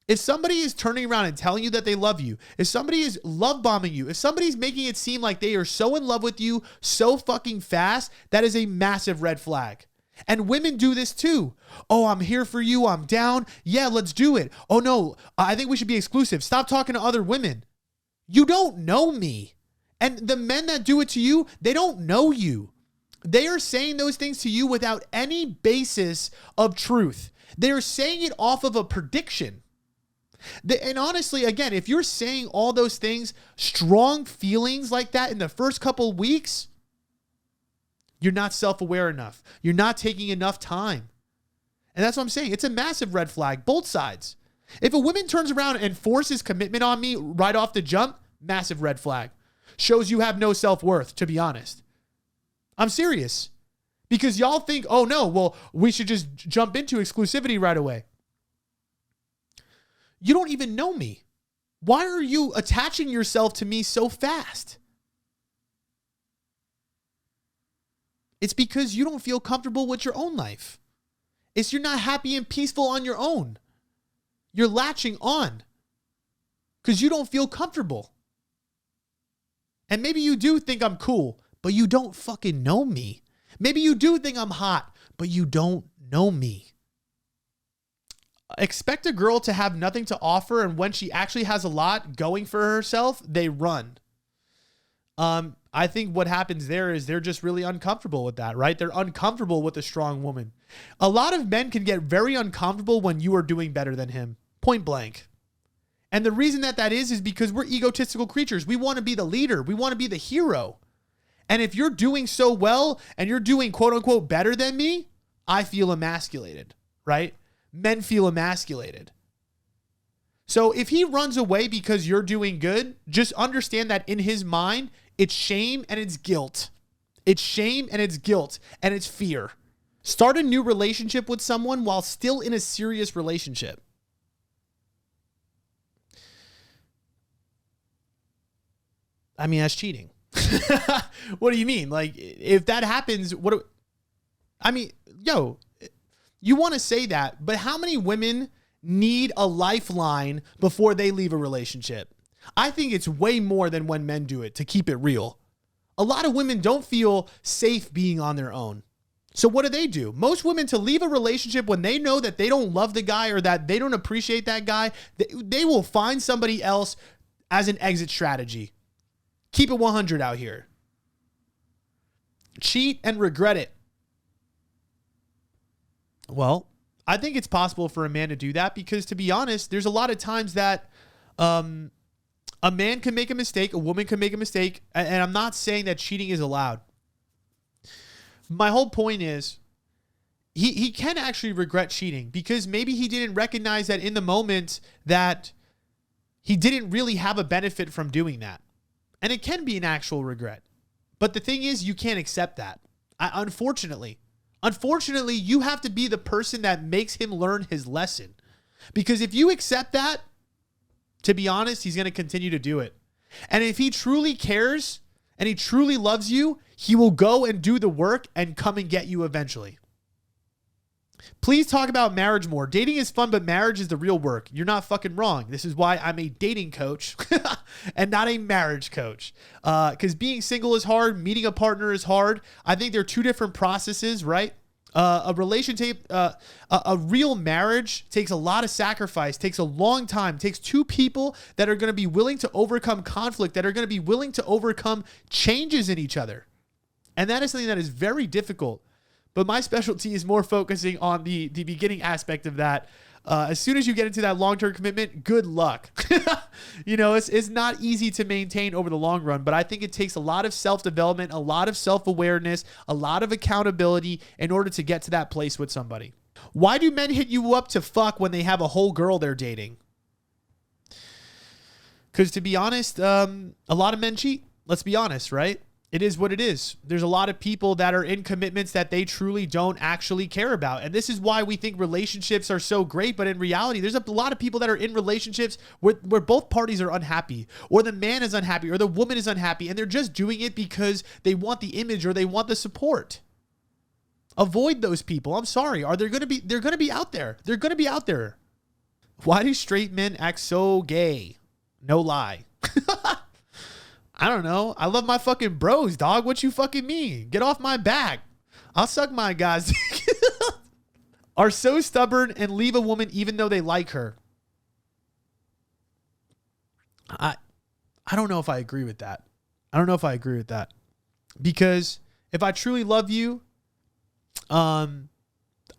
If somebody is turning around and telling you that they love you, if somebody is love bombing you, if somebody's making it seem like they are so in love with you so fucking fast, that is a massive red flag. And women do this too. Oh, I'm here for you. I'm down. Yeah, let's do it. Oh no, I think we should be exclusive. Stop talking to other women. You don't know me. And the men that do it to you, they don't know you. They are saying those things to you without any basis of truth. They're saying it off of a prediction. And honestly, again, if you're saying all those things, strong feelings like that in the first couple of weeks, you're not self-aware enough. You're not taking enough time. And that's what I'm saying. It's a massive red flag, both sides. If a woman turns around and forces commitment on me right off the jump, massive red flag. Shows you have no self-worth, to be honest. I'm serious. Because y'all think, oh no, well, we should just jump into exclusivity right away. You don't even know me. Why are you attaching yourself to me so fast? It's because you don't feel comfortable with your own life. It's you're not happy and peaceful on your own. You're latching on because you don't feel comfortable. And maybe you do think I'm cool, but you don't fucking know me. Maybe you do think I'm hot, but you don't know me. Expect a girl to have nothing to offer, and when she actually has a lot going for herself, they run. I think what happens there is they're just really uncomfortable with that, right? They're uncomfortable with a strong woman. A lot of men can get very uncomfortable when you are doing better than him, point blank. And the reason that is because we're egotistical creatures. We want to be the leader. We want to be the hero. And if you're doing so well and you're doing quote unquote better than me, I feel emasculated, right? Men feel emasculated. So if he runs away because you're doing good, just understand that in his mind, it's shame and it's guilt. It's shame and it's guilt and it's fear. Start a new relationship with someone while still in a serious relationship. I mean, that's cheating. What do you mean? Like, if that happens, you want to say that, but how many women need a lifeline before they leave a relationship? I think it's way more than when men do it, to keep it real. A lot of women don't feel safe being on their own. So what do? Most women, to leave a relationship when they know that they don't love the guy or that they don't appreciate that guy, they will find somebody else as an exit strategy. Keep it 100 out here. Cheat and regret it. Well, I think it's possible for a man to do that because, to be honest, there's a lot of times that a man can make a mistake, a woman can make a mistake, and I'm not saying that cheating is allowed. My whole point is, he can actually regret cheating because maybe he didn't recognize that in the moment that he didn't really have a benefit from doing that. And it can be an actual regret. But the thing is, you can't accept that. Unfortunately, you have to be the person that makes him learn his lesson. Because if you accept that, to be honest, he's going to continue to do it. And if he truly cares and he truly loves you, he will go and do the work and come and get you eventually. Please talk about marriage more. Dating is fun, but marriage is the real work. You're not fucking wrong. This is why I'm a dating coach and not a marriage coach. Because being single is hard. Meeting a partner is hard. I think they're two different processes, right? A relationship, a real marriage takes a lot of sacrifice, takes a long time, takes two people that are going to be willing to overcome conflict, that are going to be willing to overcome changes in each other. And that is something that is very difficult. But my specialty is more focusing on the beginning aspect of that. As soon as you get into that long-term commitment, good luck. It's not easy to maintain over the long run, but I think it takes a lot of self-development, a lot of self-awareness, a lot of accountability in order to get to that place with somebody. Why do men hit you up to fuck when they have a whole girl they're dating? Because to be honest, a lot of men cheat. Let's be honest, right? It is what it is. There's a lot of people that are in commitments that they truly don't actually care about. And this is why we think relationships are so great. But in reality, there's a lot of people that are in relationships where both parties are unhappy, or the man is unhappy, or the woman is unhappy. And they're just doing it because they want the image or they want the support. Avoid those people. I'm sorry. They're going to be out there. They're going to be out there. Why do straight men act so gay? No lie. I don't know. I love my fucking bros, dog. What you fucking mean? Get off my back. I'll suck my guys. Are so stubborn and leave a woman even though they like her. I don't know if I agree with that. Because if I truly love you,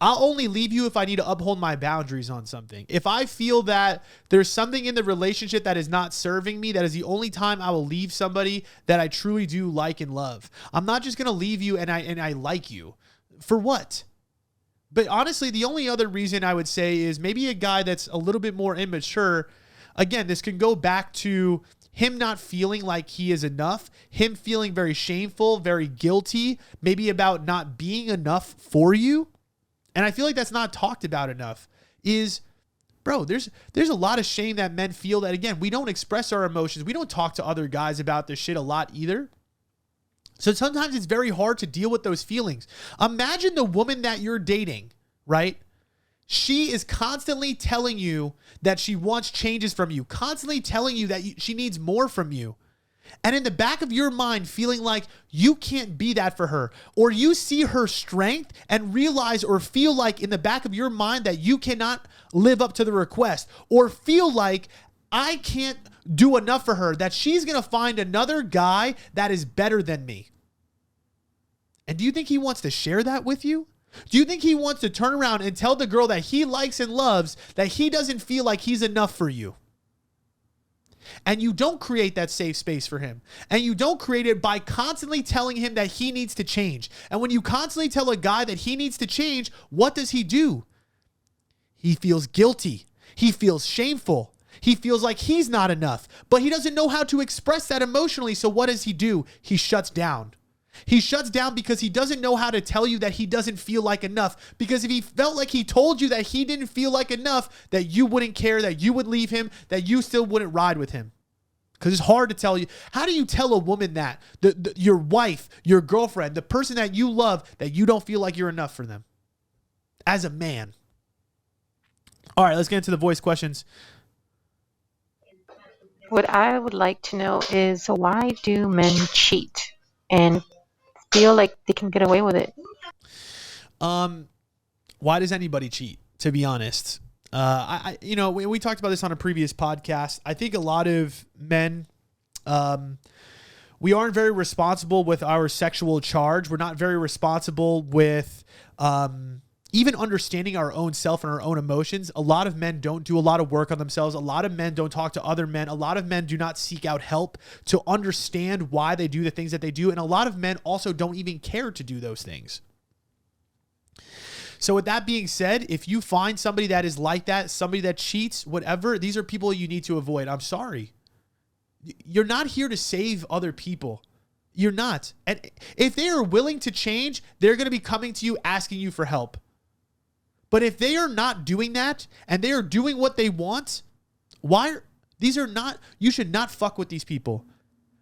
I'll only leave you if I need to uphold my boundaries on something. If I feel that there's something in the relationship that is not serving me, that is the only time I will leave somebody that I truly do like and love. I'm not just going to leave you and I like you. For what? But honestly, the only other reason I would say is maybe a guy that's a little bit more immature. Again, this can go back to him not feeling like he is enough, him feeling very shameful, very guilty, maybe about not being enough for you. And I feel like that's not talked about enough. There's a lot of shame that men feel that, again, we don't express our emotions. We don't talk to other guys about this shit a lot either. So sometimes it's very hard to deal with those feelings. Imagine the woman that you're dating, right? She is constantly telling you that she wants changes from you, constantly telling you that she needs more from you. And in the back of your mind, feeling like you can't be that for her, or you see her strength and realize or feel like in the back of your mind that you cannot live up to the request, or feel like I can't do enough for her, that she's going to find another guy that is better than me. And do you think he wants to share that with you? Do you think he wants to turn around and tell the girl that he likes and loves that he doesn't feel like he's enough for you? And you don't create that safe space for him. And you don't create it by constantly telling him that he needs to change. And when you constantly tell a guy that he needs to change, what does he do? He feels guilty. He feels shameful. He feels like he's not enough. But he doesn't know how to express that emotionally. So what does he do? He shuts down. He shuts down because he doesn't know how to tell you that he doesn't feel like enough. Because if he felt like he told you that he didn't feel like enough, that you wouldn't care, that you would leave him, that you still wouldn't ride with him. Because it's hard to tell you. How do you tell a woman that, your wife, your girlfriend, the person that you love, that you don't feel like you're enough for them as a man? All right, let's get into the voice questions. What I would like to know is, why do men cheat and feel like they can get away with it? Why does anybody cheat, to be honest? We talked about this on a previous podcast. I think a lot of men, we aren't very responsible with our sexual charge. We're not very responsible with even understanding our own self and our own emotions. A lot of men don't do a lot of work on themselves. A lot of men don't talk to other men. A lot of men do not seek out help to understand why they do the things that they do. And a lot of men also don't even care to do those things. So with that being said, if you find somebody that is like that, somebody that cheats, whatever, these are people you need to avoid. I'm sorry. You're not here to save other people. You're not. And if they are willing to change, they're going to be coming to you asking you for help. But if they are not doing that and they are doing what they want, you should not fuck with these people.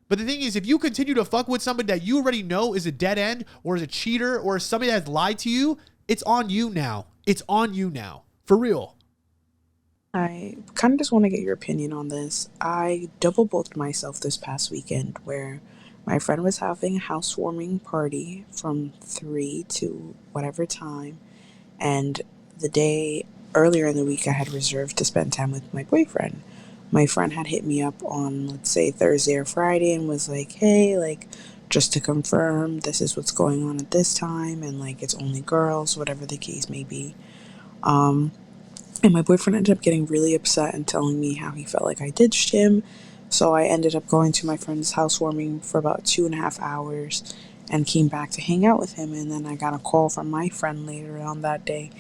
But the thing is, if you continue to fuck with somebody that you already know is a dead end or is a cheater or is somebody that has lied to you, it's on you now. It's on you now. For real. I kind of just want to get your opinion on this. I double booked myself this past weekend where my friend was having a housewarming party from 3 to whatever time. And the day earlier in the week, I had reserved to spend time with my boyfriend. My friend had hit me up on, let's say, Thursday or Friday and was like, hey, like, just to confirm, this is what's going on at this time. And, like, it's only girls, whatever the case may be. And my boyfriend ended up getting really upset and telling me how he felt like I ditched him. So I ended up going to my friend's housewarming for about 2.5 hours and came back to hang out with him. And then I got a call from my friend later on that day,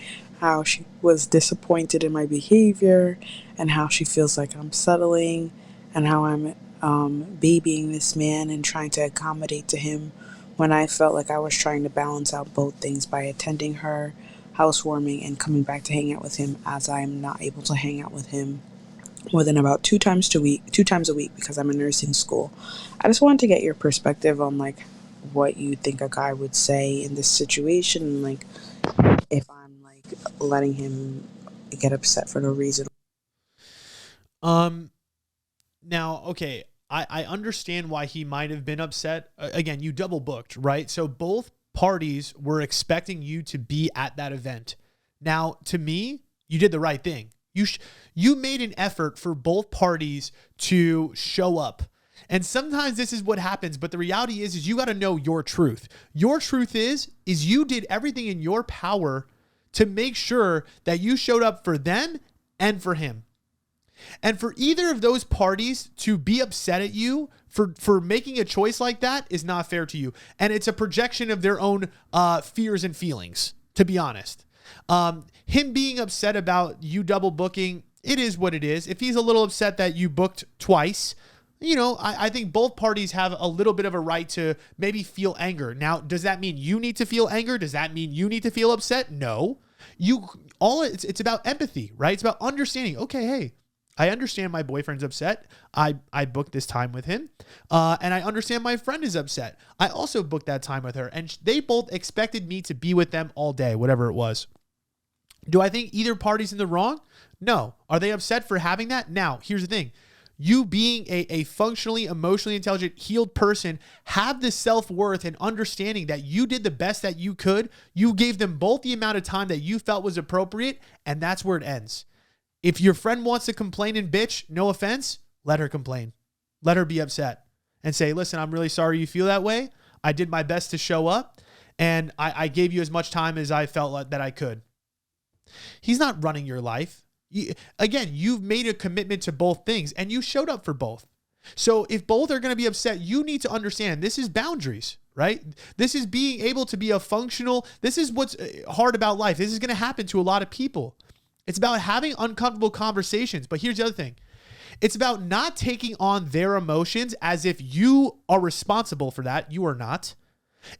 how she was disappointed in my behavior and how she feels like I'm settling and how I'm babying this man and trying to accommodate to him when I felt like I was trying to balance out both things by attending her housewarming and coming back to hang out with him, as I'm not able to hang out with him more than about 2 times a week because I'm in nursing school. I just wanted to get your perspective on like what you think a guy would say in this situation, and like if I'm like letting him get upset for no reason. Now, okay, I understand why he might have been upset. Again, you double booked, right? So both parties were expecting you to be at that event. Now, to me, you did the right thing. You made an effort for both parties to show up. And sometimes this is what happens, but the reality is you got to know your truth. Your truth is you did everything in your power to make sure that you showed up for them and for him. And for either of those parties to be upset at you for making a choice like that is not fair to you. And it's a projection of their own fears and feelings, to be honest. Him being upset about you double booking, it is what it is. If he's a little upset that you booked twice, I think both parties have a little bit of a right to maybe feel anger. Now, does that mean you need to feel anger? Does that mean you need to feel upset? No. It's about empathy, right? It's about understanding. Okay, hey, I understand my boyfriend's upset. I booked this time with him. And I understand my friend is upset. I also booked that time with her. And they both expected me to be with them all day, whatever it was. Do I think either party's in the wrong? No. Are they upset for having that? Now, here's the thing. You being a functionally, emotionally intelligent, healed person, have the self-worth and understanding that you did the best that you could. You gave them both the amount of time that you felt was appropriate, and that's where it ends. If your friend wants to complain and bitch, no offense, let her complain. Let her be upset and say, listen, I'm really sorry you feel that way. I did my best to show up, and I gave you as much time as I felt like that I could. He's not running your life. Again, you've made a commitment to both things, and you showed up for both. So if both are going to be upset, you need to understand this is boundaries, right? This is being able to be this is what's hard about life. This is going to happen to a lot of people. It's about having uncomfortable conversations. But here's the other thing. It's about not taking on their emotions as if you are responsible for that. You are not.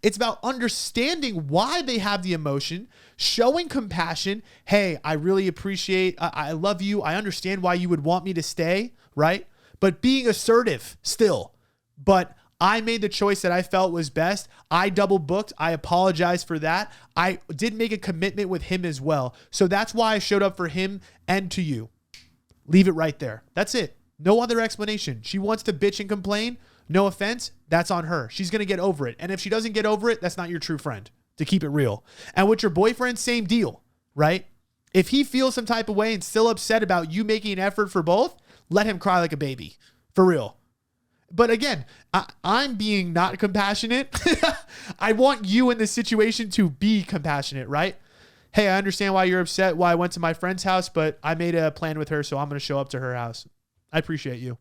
It's about understanding why they have the emotion, showing compassion. Hey, I really appreciate, I love you. I understand why you would want me to stay, right? But being assertive still. But I made the choice that I felt was best. I double booked. I apologize for that. I did make a commitment with him as well. So that's why I showed up for him and to you. Leave it right there. That's it. No other explanation. She wants to bitch and complain. No offense. That's on her. She's going to get over it. And if she doesn't get over it, that's not your true friend, to keep it real. And with your boyfriend, same deal, right? If he feels some type of way and still upset about you making an effort for both, let him cry like a baby. For real. But again, I'm being not compassionate. I want you in this situation to be compassionate, right? Hey, I understand why you're upset, why I went to my friend's house, but I made a plan with her, so I'm going to show up to her house. I appreciate you.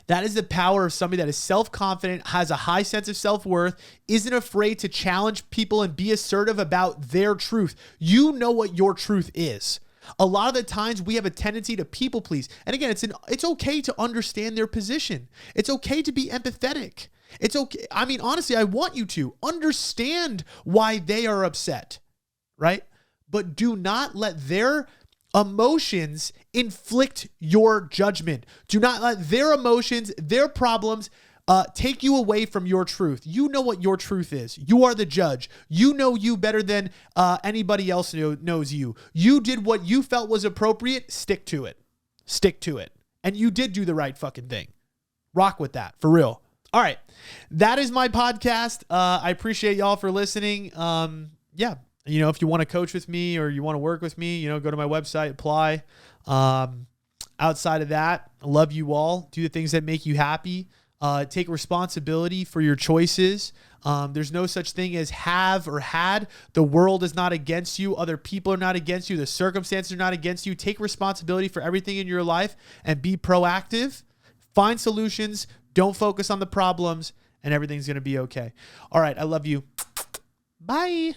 That is the power of somebody that is self-confident, has a high sense of self-worth, isn't afraid to challenge people and be assertive about their truth. You know what your truth is. A lot of the times we have a tendency to people please. And again, it's okay to understand their position. It's okay to be empathetic. It's okay. I mean, honestly, I want you to understand why they are upset, right? But do not let their emotions inflict your judgment. Do not let their emotions, their problems, take you away from your truth. You know what your truth is. You are the judge. You know you better than anybody else knows you. You did what you felt was appropriate. Stick to it. Stick to it. And you did do the right fucking thing. Rock with that, for real. All right. That is my podcast. I appreciate y'all for listening. Yeah. You know, if you want to coach with me or you want to work with me, you know, go to my website, apply. Outside of that, I love you all. Do the things that make you happy. Take responsibility for your choices. There's no such thing as have or had. The world is not against you. Other people are not against you. The circumstances are not against you. Take responsibility for everything in your life and be proactive. Find solutions. Don't focus on the problems, and everything's going to be okay. All right. I love you. Bye.